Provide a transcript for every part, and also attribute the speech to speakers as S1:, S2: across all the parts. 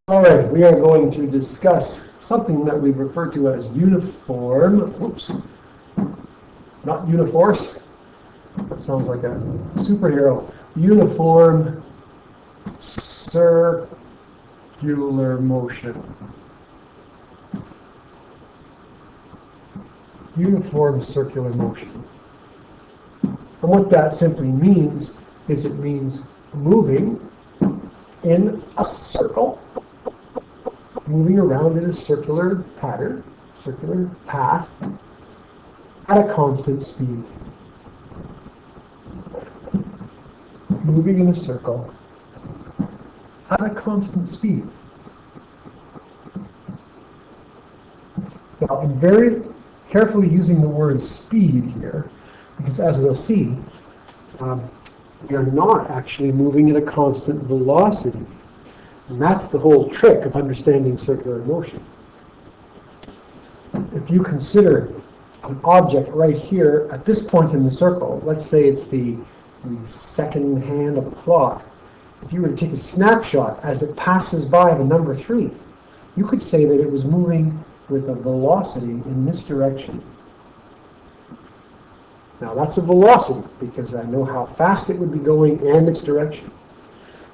S1: All right, we are going to discuss something that we refer to as uniform, not uniforce, that sounds like a superhero, uniform circular motion. Uniform circular motion. And what that simply means is it means moving in a circle, moving around in a circular pattern, circular path, at a constant speed. Moving in a circle at a constant speed. Now, I'm very carefully using the word speed here, because as we'll see, we are not actually moving at a constant velocity. And that's the whole trick of understanding circular motion. If you consider an object right here at this point in the circle, let's say it's the second hand of a clock, if you were to take a snapshot as it passes by the number 3, you could say that it was moving with a velocity in this direction. Now that's a velocity because I know how fast it would be going and its direction.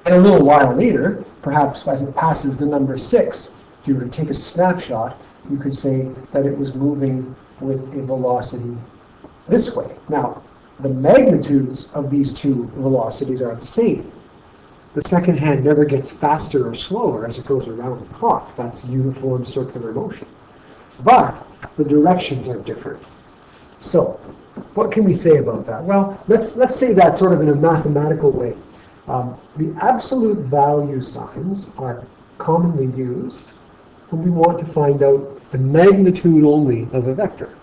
S1: And a little while later, perhaps as it passes the number 6, if you were to take a snapshot, you could say that it was moving with a velocity this way. Now, the magnitudes of these two velocities are the same. The second hand never gets faster or slower as it goes around the clock. That's uniform circular motion. But the directions are different. So, what can we say about that? Well, let's say that sort of in a mathematical way. The absolute value signs are commonly used when we want to find out the magnitude only of a vector.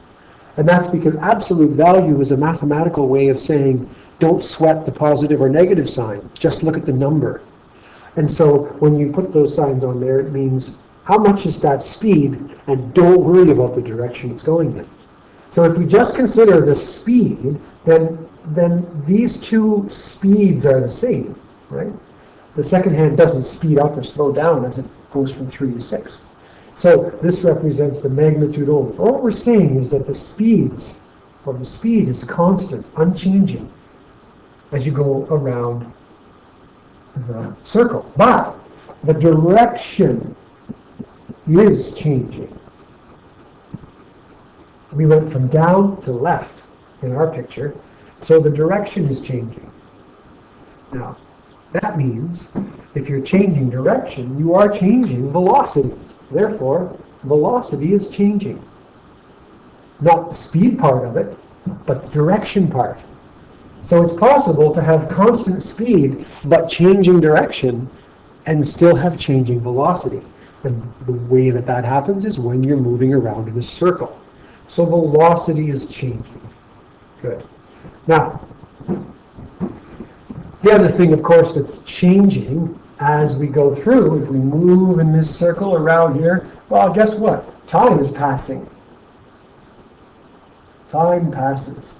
S1: And that's because absolute value is a mathematical way of saying don't sweat the positive or negative sign, just look at the number. And so when you put those signs on there, it means how much is that speed, and don't worry about the direction it's going in. So if we just consider the speed, then these two speeds are the same, right? The second hand doesn't speed up or slow down as it goes from 3 to 6. So this represents the magnitude only. What we're saying is that the speed is constant, unchanging, as you go around the circle. But the direction is changing. We went from down to left in our picture, so the direction is changing. Now, that means if you're changing direction, you are changing velocity. Therefore, velocity is changing. Not the speed part of it, but the direction part. So it's possible to have constant speed, but changing direction, and still have changing velocity. And the way that happens is when you're moving around in a circle. So velocity is changing. Good. Now, the other thing, of course, that's changing as we go through, if we move in this circle around here, well, guess what? Time is passing. Time passes.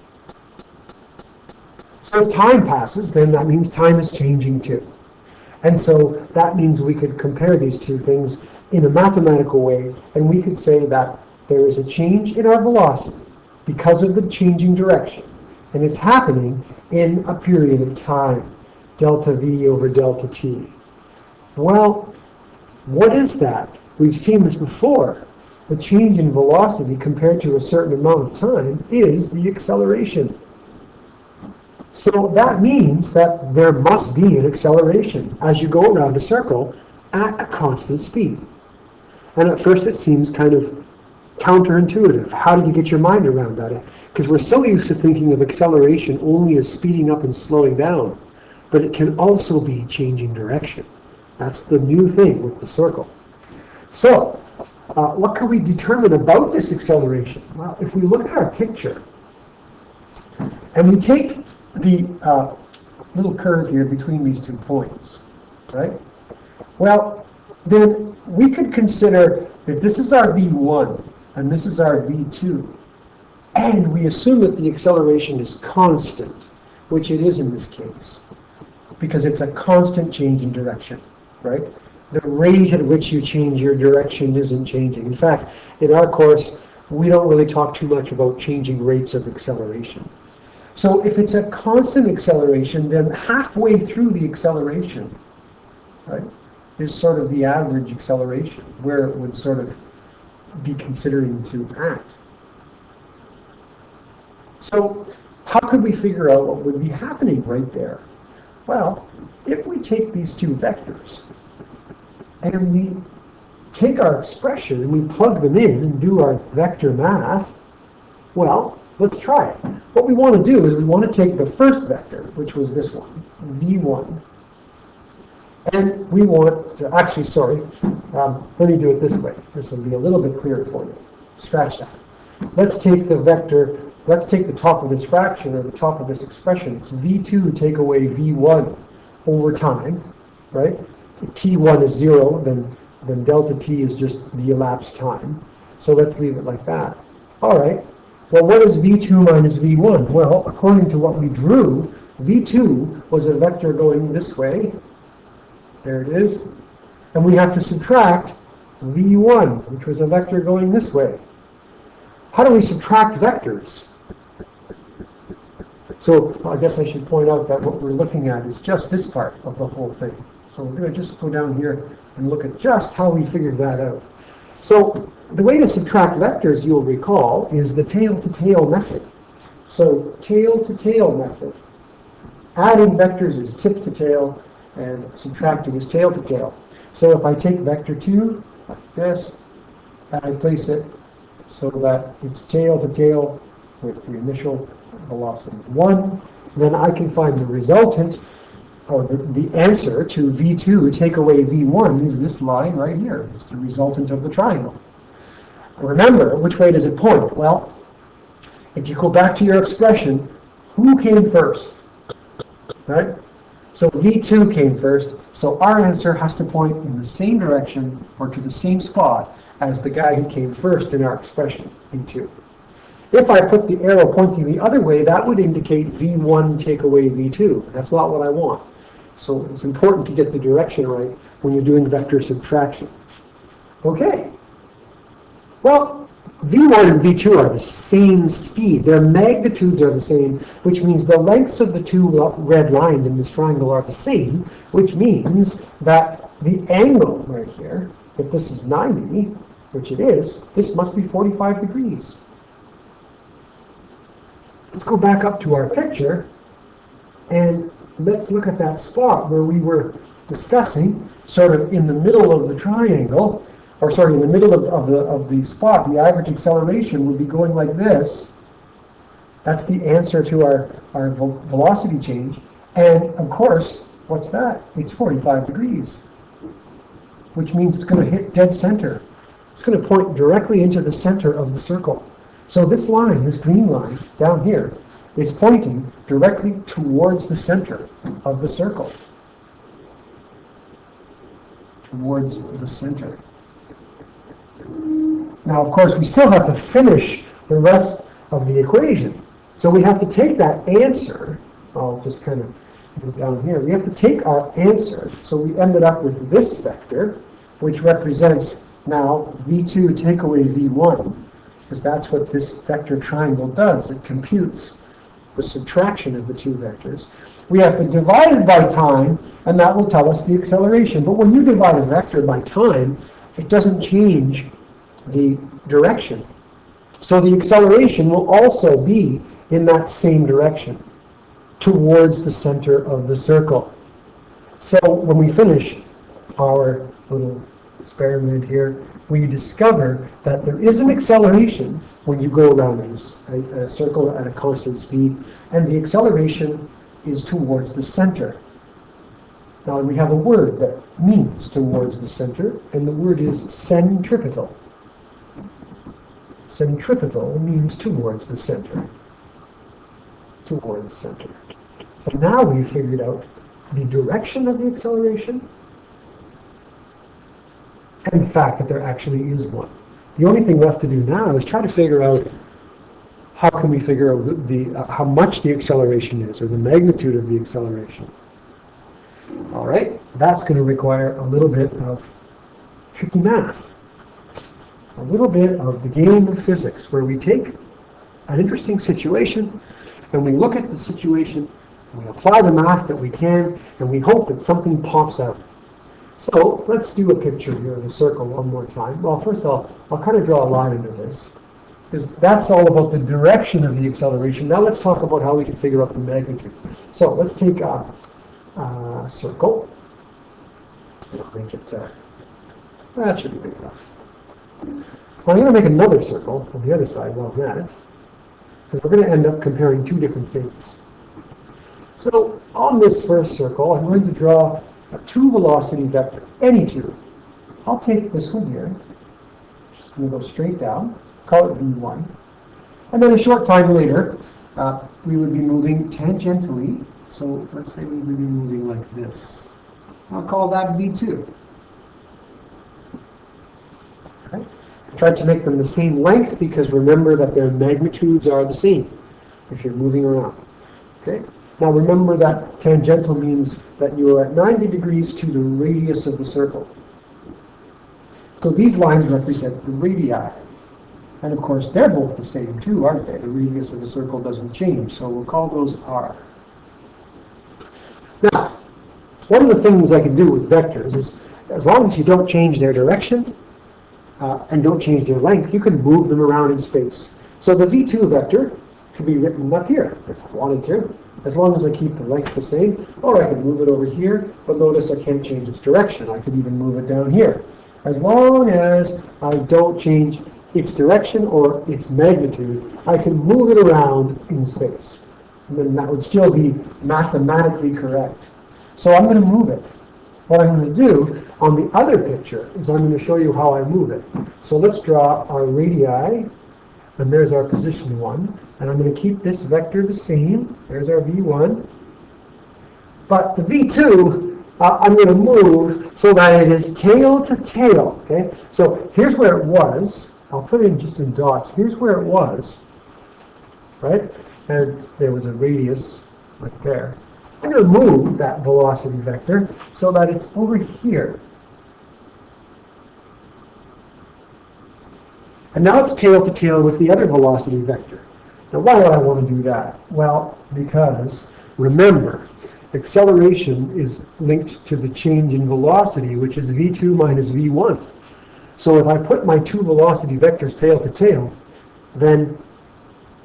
S1: So if time passes, then that means time is changing too. And so that means we could compare these two things in a mathematical way, and we could say that there is a change in our velocity because of the changing direction. And it's happening in a period of time, delta V over delta T. Well, what is that? We've seen this before. The change in velocity compared to a certain amount of time is the acceleration. So that means that there must be an acceleration as you go around a circle at a constant speed. And at first it seems kind of counterintuitive. How do you get your mind around that? Because we're so used to thinking of acceleration only as speeding up and slowing down. But it can also be changing direction. That's the new thing with the circle. So, what can we determine about this acceleration? Well, if we look at our picture, and we take the little curve here between these 2 points, right? Well, then we could consider that this is our V1 and this is our V2. And we assume that the acceleration is constant, which it is in this case, because it's a constant change in direction, right? the rate at which you change your direction isn't changing. In fact, in our course, we don't really talk too much about changing rates of acceleration. So if it's a constant acceleration, then halfway through the acceleration, right, is sort of the average acceleration, where it would sort of be considering to act. So how could we figure out what would be happening right there? Well, if we take these two vectors and we take our expression and we plug them in and do our vector math, well, let's try it. What we want to do is we want to take the first vector, which was this one, v1, and we want to, actually, sorry, let me do it this way. This will be a little bit clearer for you. Scratch that. Let's take the vector, let's take the top of this fraction, or the top of this expression. It's v2 take away v1 over time, right? t1 is 0, then delta t is just the elapsed time. So let's leave it like that. All right. Well, what is v2 minus v1? Well, according to what we drew, v2 was a vector going this way. There it is. And we have to subtract v1, which was a vector going this way. How do we subtract vectors? So I guess I should point out that what we're looking at is just this part of the whole thing. So we're going to just go down here and look at just how we figured that out. So the way to subtract vectors, you'll recall, is the tail-to-tail method. So tail-to-tail method. Adding vectors is tip-to-tail, and subtracting is tail-to-tail. So if I take vector 2, like this, and I place it so that it's tail-to-tail with the initial velocity of 1, then I can find the resultant, or the answer to v2 take away v1 is this line right here. It's the resultant of the triangle. Remember, which way does it point? Well, if you go back to your expression, who came first? Right? So v2 came first, so our answer has to point in the same direction or to the same spot as the guy who came first in our expression, v2. If I put the arrow pointing the other way, that would indicate v1 take away v2. That's not what I want. So it's important to get the direction right when you're doing vector subtraction. Okay. Well, v1 and v2 are the same speed. Their magnitudes are the same, which means the lengths of the two red lines in this triangle are the same, which means that the angle right here, if this is 90, which it is, this must be 45 degrees. Let's go back up to our picture, and let's look at that spot where we were discussing, sort of in the middle of the triangle, or sorry, in the middle of the spot, the average acceleration would be going like this. That's the answer to our velocity change. And of course, what's that? It's 45 degrees, which means it's going to hit dead center. It's going to point directly into the center of the circle. So this line, this green line down here, is pointing directly towards the center of the circle. Towards the center. Now, of course, we still have to finish the rest of the equation. So we have to take that answer, I'll just kind of move down here. We have to take our answer, so we ended up with this vector, which represents now v2 take away v1, because that's what this vector triangle does. It computes the subtraction of the two vectors. We have to divide it by time, and that will tell us the acceleration. But when you divide a vector by time, it doesn't change the direction. So the acceleration will also be in that same direction, towards the center of the circle. So when we finish our little experiment here, we discover that there is an acceleration when you go around a circle at a constant speed, and the acceleration is towards the center. Now we have a word that means towards the center, and the word is centripetal. Centripetal means towards the center. Towards the center. So now we've figured out the direction of the acceleration and the fact that there actually is one. The only thing left to do now is try to figure out how can we figure out how much the acceleration is, or the magnitude of the acceleration. All right. That's going to require a little bit of tricky math. A little bit of the game of physics, where we take an interesting situation and we look at the situation and we apply the math that we can and we hope that something pops out. So let's do a picture here of a circle one more time. Well, first I'll kind of draw a line into this, because that's all about the direction of the acceleration. Now let's talk about how we can figure out the magnitude. So let's take a circle. I'll make it, that should be big enough. Well, I'm going to make another circle on the other side while I'm at it, because we're going to end up comparing two different things. So on this first circle, I'm going to draw a two velocity vector, any two. I'll take this one here, just going to go straight down, call it V1. And then a short time later, we would be moving tangentially. So let's say we would be moving like this. I'll call that V2. Okay. I tried to make them the same length because remember that their magnitudes are the same if you're moving around. Okay. Now remember that tangential means that you are at 90 degrees to the radius of the circle. So these lines represent the radii. And of course they're both the same too, aren't they? The radius of the circle doesn't change, so we'll call those r. Now, one of the things I can do with vectors is, as long as you don't change their direction and don't change their length, you can move them around in space. So the v2 vector could be written up here if I wanted to, as long as I keep the length the same, or I could move it over here, but notice I can't change its direction. I could even move it down here. As long as I don't change its direction or its magnitude, I can move it around in space. And then that would still be mathematically correct. So I'm going to move it. What I'm going to do on the other picture is I'm going to show you how I move it. So let's draw our radii, and there's our position 1. And I'm going to keep this vector the same. There's our V1. But the V2, I'm going to move so that it is tail to tail. Okay? So here's where it was. I'll put it in just in dots. Here's where it was. Right? And there was a radius right there. I'm going to move that velocity vector so that it's over here. And now it's tail to tail with the other velocity vector. Now why would I want to do that? Well, because remember, acceleration is linked to the change in velocity, which is v2 minus v1. So if I put my two velocity vectors tail to tail, then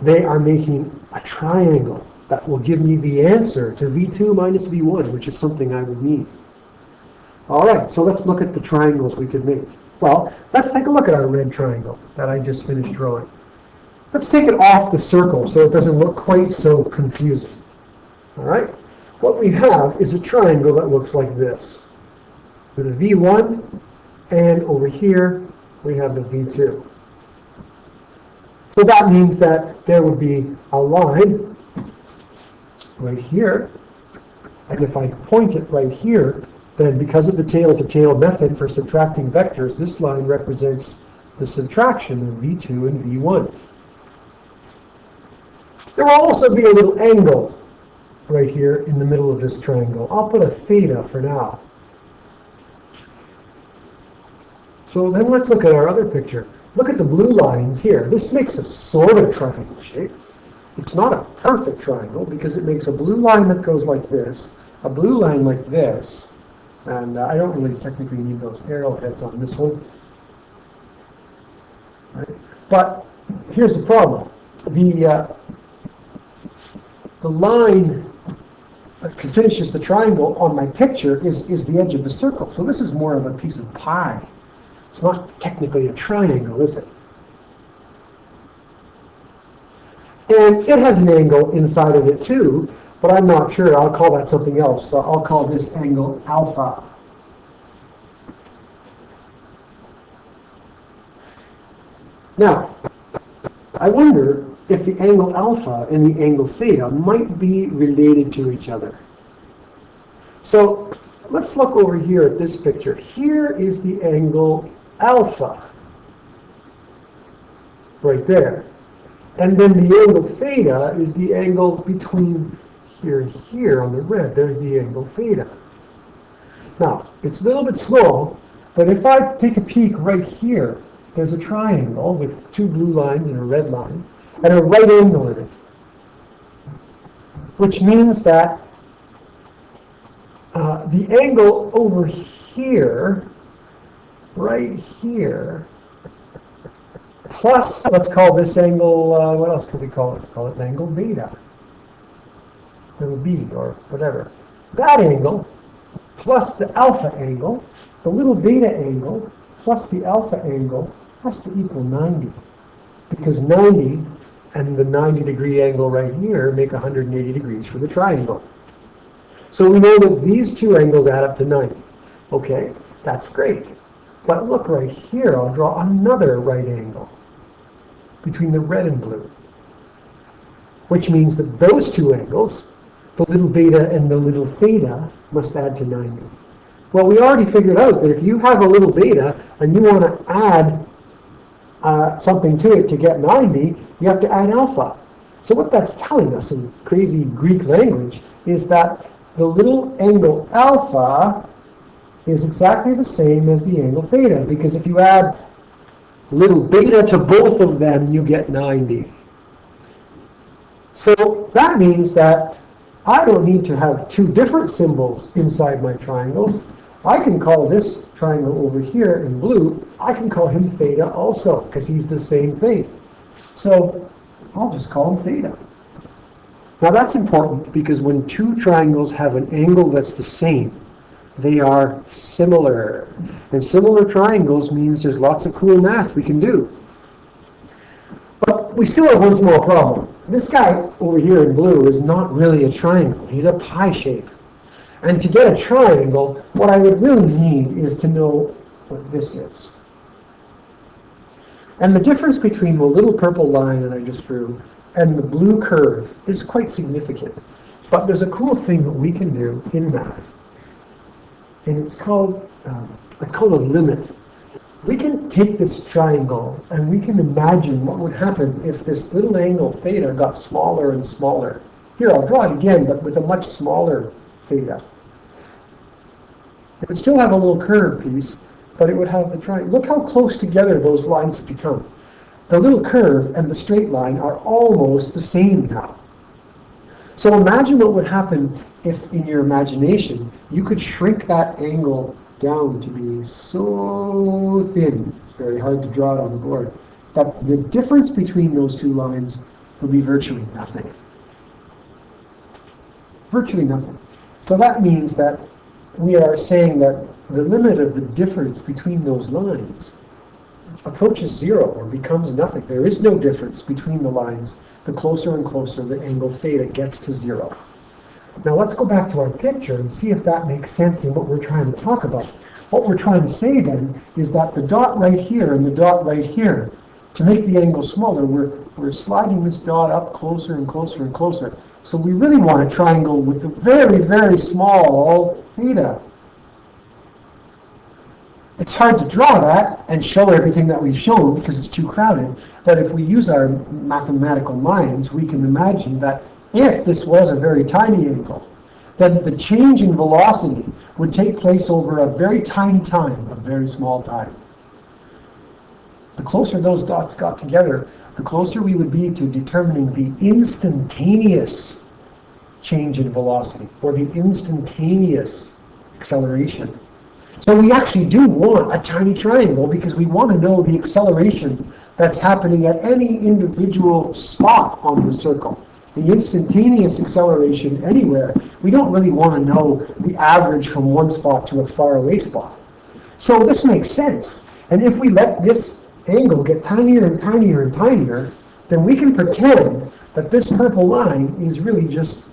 S1: they are making a triangle that will give me the answer to v2 minus v1, which is something I would need. All right, so let's look at the triangles we could make. Well, let's take a look at our red triangle that I just finished drawing. Let's take it off the circle so it doesn't look quite so confusing. All right, what we have is a triangle that looks like this, with a v1, and over here we have the v2. So that means that there would be a line right here, and if I point it right here, then because of the tail-to-tail method for subtracting vectors, this line represents the subtraction of v2 and v1. There will also be a little angle right here in the middle of this triangle. I'll put a theta for now. So then let's look at our other picture. Look at the blue lines here. This makes a sort of triangle shape. It's not a perfect triangle because it makes a blue line that goes like this, a blue line like this, and I don't really technically need those arrowheads on this one. Right? But here's the problem. The line that finishes the triangle on my picture is the edge of the circle. So this is more of a piece of pie. It's not technically a triangle, is it? And it has an angle inside of it too, but I'm not sure. I'll call that something else. So I'll call this angle alpha. Now, I wonder if the angle alpha and the angle theta might be related to each other. So let's look over here at this picture. Here is the angle alpha, right there. And then the angle theta is the angle between here and here on the red. There's the angle theta. Now, it's a little bit small, but if I take a peek right here, there's a triangle with two blue lines and a red line, and a right angle in it, which means that the angle over here, right here, plus, let's call this angle, what else could we call it? Call it an angle beta, little b, or whatever. That angle, plus the alpha angle, the little beta angle, plus the alpha angle, has to equal 90. Because 90 and the 90-degree angle right here make 180 degrees for the triangle. So we know that these two angles add up to 90. Okay, that's great. But look right here, I'll draw another right angle between the red and blue, which means that those two angles, the little beta and the little theta, must add to 90. Well, we already figured out that if you have a little beta and you want to add something to it to get 90, you have to add alpha. So what that's telling us in crazy Greek language is that the little angle alpha is exactly the same as the angle theta, because if you add little beta to both of them, you get 90. So that means that I don't need to have two different symbols inside my triangles. I can call this triangle over here in blue, I can call him theta also, because he's the same thing. So I'll just call him theta. Now that's important because when two triangles have an angle that's the same, they are similar. And similar triangles means there's lots of cool math we can do. But we still have one small problem. This guy over here in blue is not really a triangle. He's a pie shape. And to get a triangle, what I would really need is to know what this is. And the difference between the little purple line that I just drew and the blue curve is quite significant. But there's a cool thing that we can do in math. And it's called a limit. We can take this triangle and we can imagine what would happen if this little angle theta got smaller and smaller. Here, I'll draw it again, but with a much smaller theta. It would still have a little curve piece, but it would have the triangle. Look how close together those lines have become. The little curve and the straight line are almost the same now. So imagine what would happen if, in your imagination, you could shrink that angle down to be so thin, it's very hard to draw it on the board, that the difference between those two lines would be virtually nothing. Virtually nothing. So that means that we are saying that the limit of the difference between those lines approaches zero or becomes nothing. There is no difference between the lines the closer and closer the angle theta gets to zero. Now let's go back to our picture and see if that makes sense in what we're trying to talk about. What we're trying to say then is that the dot right here and the dot right here, to make the angle smaller, we're sliding this dot up closer and closer and closer. So we really want a triangle with a very, very small theta. It's hard to draw that and show everything that we've shown because it's too crowded. But if we use our mathematical minds, we can imagine that if this was a very tiny angle, then the change in velocity would take place over a very tiny time, a very small time. The closer those dots got together, the closer we would be to determining the instantaneous change in velocity, or the instantaneous acceleration. So we actually do want a tiny triangle because we want to know the acceleration that's happening at any individual spot on the circle. The instantaneous acceleration anywhere, we don't really want to know the average from one spot to a faraway spot. So this makes sense. And if we let this angle get tinier and tinier and tinier, then we can pretend that this purple line is really just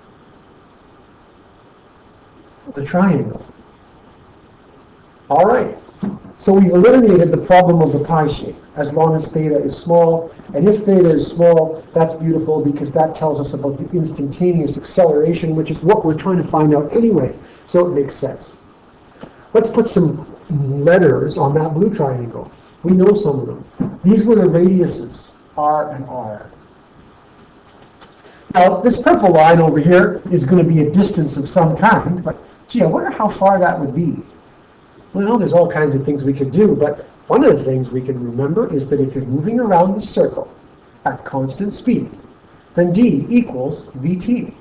S1: the triangle. All right, so we've eliminated the problem of the pie shape as long as theta is small. And if theta is small, that's beautiful because that tells us about the instantaneous acceleration, which is what we're trying to find out anyway. So it makes sense. Let's put some letters on that blue triangle. We know some of them. These were the radiuses, R and R. Now, this purple line over here is going to be a distance of some kind, but gee, I wonder how far that would be. Well, there's all kinds of things we could do, but one of the things we can remember is that if you're moving around the circle at constant speed, then d equals vt.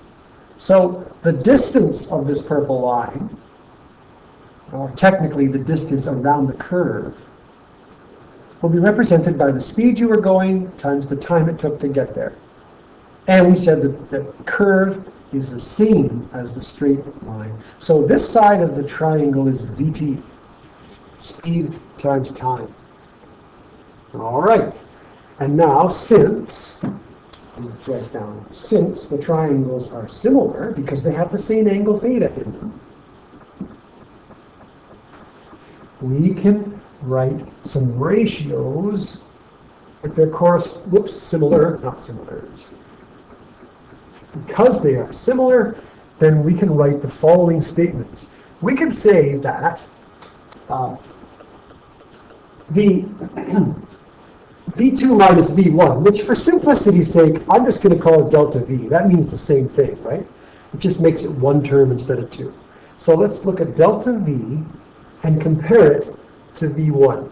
S1: So the distance of this purple line, or technically the distance around the curve, will be represented by the speed you were going times the time it took to get there. And we said that the curve is the same as the straight line. So this side of the triangle is vt, speed times time. All right. And now since the triangles are similar, because they have the same angle theta in them, we can write some ratios with their similar, not similars. Because they are similar, then we can write the following statements. We could say that V2 minus V1, which for simplicity's sake, I'm just going to call it delta V. That means the same thing, right? It just makes it one term instead of two. So let's look at delta V and compare it to V1,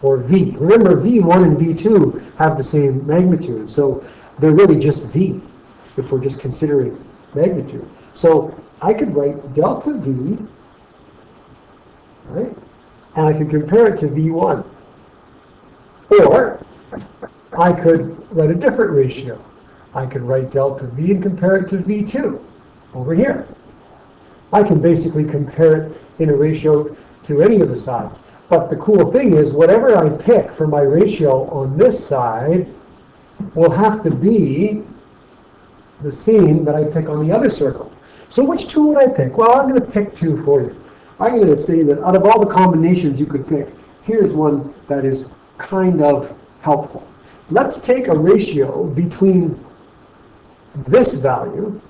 S1: or V. Remember, V1 and V2 have the same magnitude, so they're really just V, if we're just considering magnitude. So I could write delta V, right? And I could compare it to V1. Or I could write a different ratio. I could write delta V and compare it to V2 over here. I can basically compare it in a ratio to any of the sides. But the cool thing is, whatever I pick for my ratio on this side will have to be the same that I pick on the other circle. So which two would I pick? Well, I'm going to pick two for you. I'm going to say that out of all the combinations you could pick, here's one that is kind of helpful. Let's take a ratio between this value,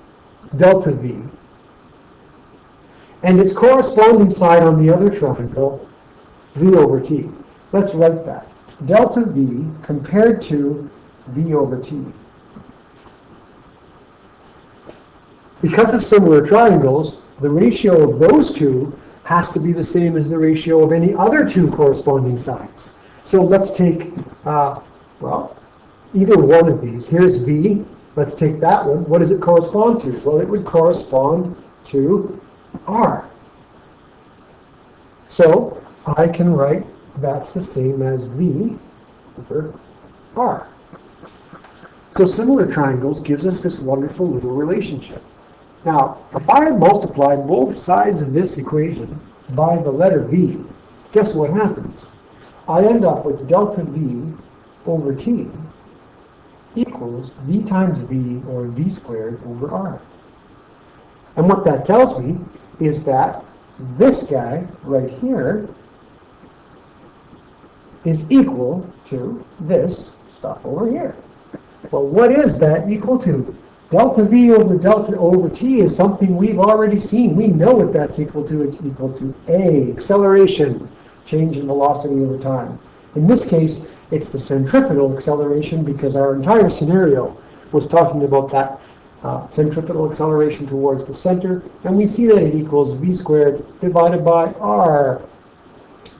S1: delta V, and its corresponding side on the other triangle, V over T. Let's write that. Delta V compared to V over T. Because of similar triangles, the ratio of those two has to be the same as the ratio of any other two corresponding sides. So let's take, either one of these. Here's V. Let's take that one. What does it correspond to? Well, it would correspond to R. So I can write that's the same as V over R. So similar triangles gives us this wonderful little relationship. Now, if I multiply both sides of this equation by the letter V, guess what happens? I end up with delta V over T equals V times V, or V squared over R. And what that tells me is that this guy right here is equal to this stuff over here. Well, what is that equal to? Delta V over delta over T is something we've already seen. We know what that's equal to. It's equal to A, acceleration, change in velocity over time. In this case, it's the centripetal acceleration, because our entire scenario was talking about that centripetal acceleration towards the center, and we see that it equals V squared divided by R.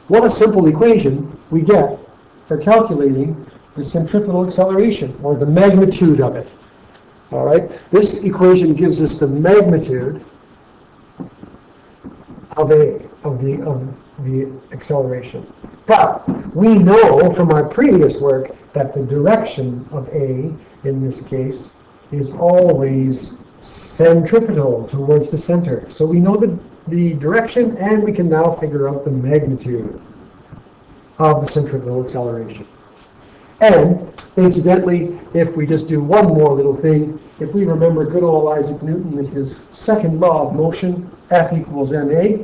S1: What a simple equation we get for calculating the centripetal acceleration, or the magnitude of it. All right, this equation gives us the magnitude of the acceleration. But we know from our previous work that the direction of A, in this case, is always centripetal towards the center. So we know the direction, and we can now figure out the magnitude of the centripetal acceleration. And incidentally, if we just do one more little thing, if we remember good old Isaac Newton and his second law of motion, F equals ma,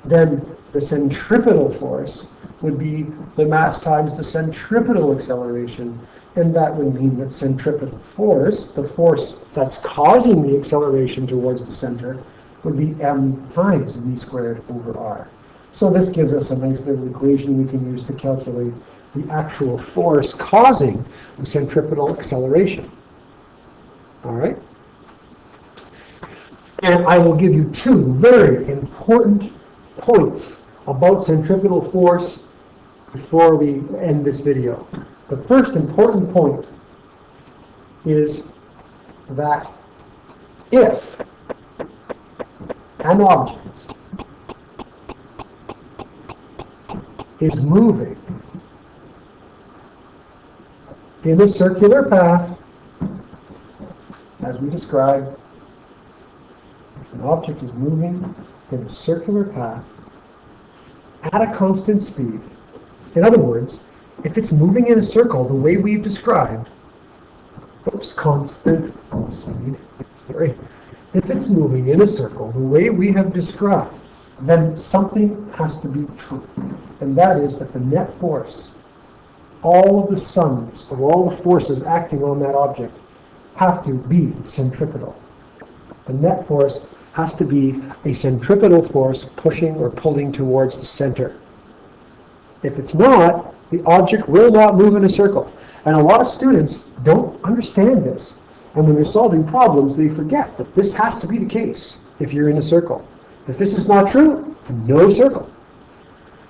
S1: then the centripetal force would be the mass times the centripetal acceleration. And that would mean that centripetal force, the force that's causing the acceleration towards the center, would be m times v squared over r. So this gives us a nice little equation we can use to calculate the actual force causing the centripetal acceleration. All right? And I will give you two very important points about centripetal force before we end this video. The first important point is that if an object is moving in a circular path, as we described, if an object is moving in a circular path at a constant speed, in other words, if it's moving in a circle the way we've described, constant speed, sorry, if it's moving in a circle the way we have described, then something has to be true. And that is that the net force, all of the sums of all the forces acting on that object, have to be centripetal. The net force has to be a centripetal force pushing or pulling towards the center. If it's not, the object will not move in a circle. And a lot of students don't understand this. And when they're solving problems, they forget that this has to be the case if you're in a circle. If this is not true, it's no circle.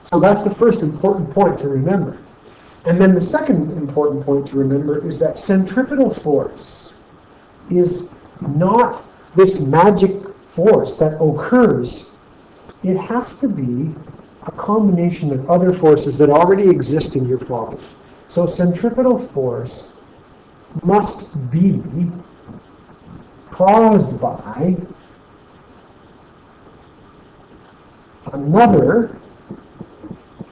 S1: So that's the first important point to remember. And then the second important point to remember is that centripetal force is not this magic force that occurs. It has to be a combination of other forces that already exist in your problem. So centripetal force must be caused by another,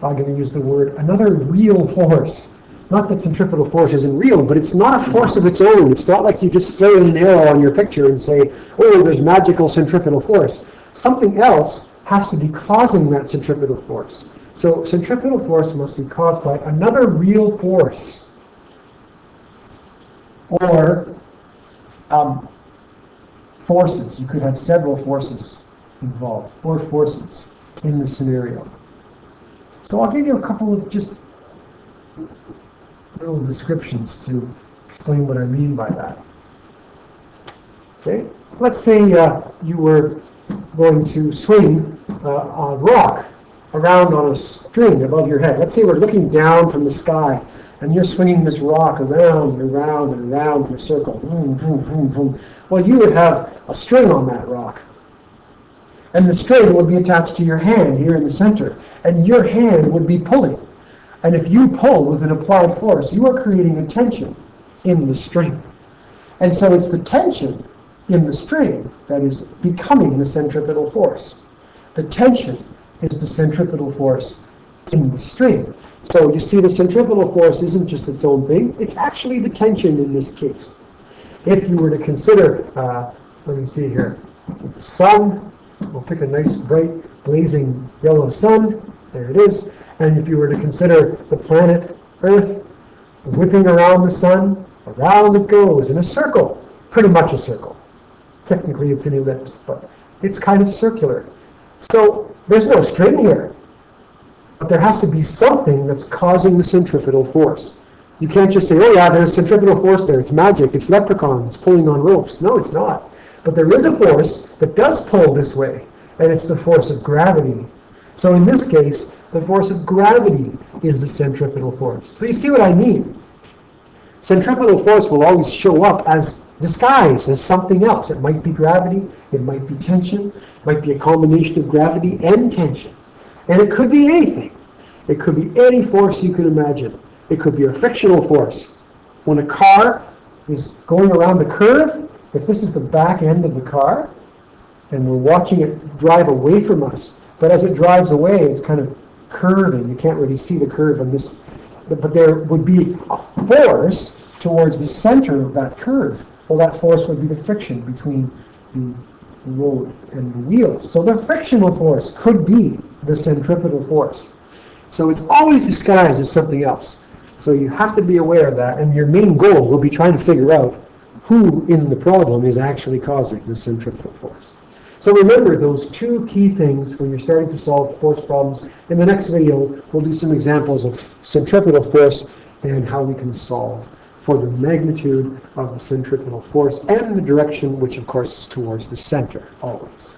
S1: I'm going to use the word, another real force. Not that centripetal force isn't real, but it's not a force of its own. It's not like you just throw in an arrow on your picture and say, oh, there's magical centripetal force. Something else has to be causing that centripetal force. So centripetal force must be caused by another real force. Or forces. You could have several forces involved, or forces in the scenario. So I'll give you a couple of just little descriptions to explain what I mean by that. Okay, let's say you were going to swing a rock around on a string above your head. Let's say we're looking down from the sky and you're swinging this rock around and around and around in a circle. Vroom, vroom, vroom, vroom. Well, you would have a string on that rock. And the string would be attached to your hand here in the center. And your hand would be pulling. And if you pull with an applied force, you are creating a tension in the string. And so it's the tension in the string that is becoming the centripetal force. The tension is the centripetal force in the string. So you see, the centripetal force isn't just its own thing, it's actually the tension in this case. If you were to consider, let me see here, the sun, we'll pick a nice bright blazing yellow sun, there it is, and if you were to consider the planet Earth whipping around the sun, around it goes in a circle, pretty much a circle. Technically it's an ellipse, but it's kind of circular. So there's no string here. But there has to be something that's causing the centripetal force. You can't just say, oh yeah, there's centripetal force there, it's magic, it's leprechaun, it's pulling on ropes. No, it's not. But there is a force that does pull this way, and it's the force of gravity. So in this case, the force of gravity is the centripetal force. So you see what I mean? Centripetal force will always show up as disguised as something else. It might be gravity, it might be tension, it might be a combination of gravity and tension. And it could be anything. It could be any force you could imagine. It could be a frictional force. When a car is going around a curve, if this is the back end of the car, and we're watching it drive away from us, but as it drives away, it's kind of curving. You can't really see the curve on this, but there would be a force towards the center of that curve. Well, that force would be the friction between the road and the wheel. So the frictional force could be the centripetal force. So it's always disguised as something else. So you have to be aware of that, and your main goal will be trying to figure out who in the problem is actually causing the centripetal force. So remember those two key things when you're starting to solve force problems. In the next video, we'll do some examples of centripetal force and how we can solve for the magnitude of the centripetal force and the direction, which of course is towards the center always.